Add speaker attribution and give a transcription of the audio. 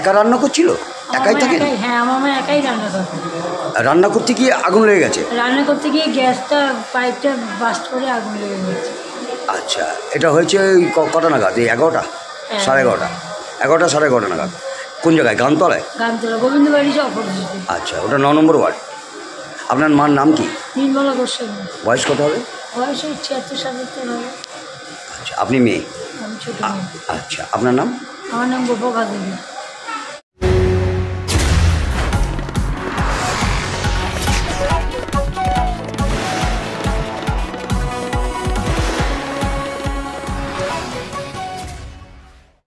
Speaker 1: একা রান্না করছিল? একাই থাকেন?
Speaker 2: হ্যাঁ, আমার মা একাই রান্না করে।
Speaker 1: রান্না করতে গিয়ে আগুন লেগে গেছে?
Speaker 2: রান্না করতে গিয়ে গ্যাসটা পাইপটা বাস্ট করে আগুন লেগে গেছে।
Speaker 1: আচ্ছা, এটা হয়েছে ওই কটা নাগাদ? এই 11টা, সাড়ে 11টা, 11টা সাড়ে 11টা নাগাদ। কোন জায়গায়? গামতলায়?
Speaker 2: গামতলা গোবিন্দ বাড়ি অপোজিটে।
Speaker 1: আচ্ছা, ওটা 9 নম্বর ওয়ার্ড। আপনার মার নাম কি?
Speaker 2: নির্মলা গোস্বামী।
Speaker 1: বয়স কত হবে?
Speaker 2: বয়স 76-77 হবে।
Speaker 1: আচ্ছা, আপনি মেয়ে?
Speaker 2: আমি ছোট মেয়ে।
Speaker 1: আচ্ছা, আপনার নাম?
Speaker 2: আমার নাম গোপা ভাদুরী।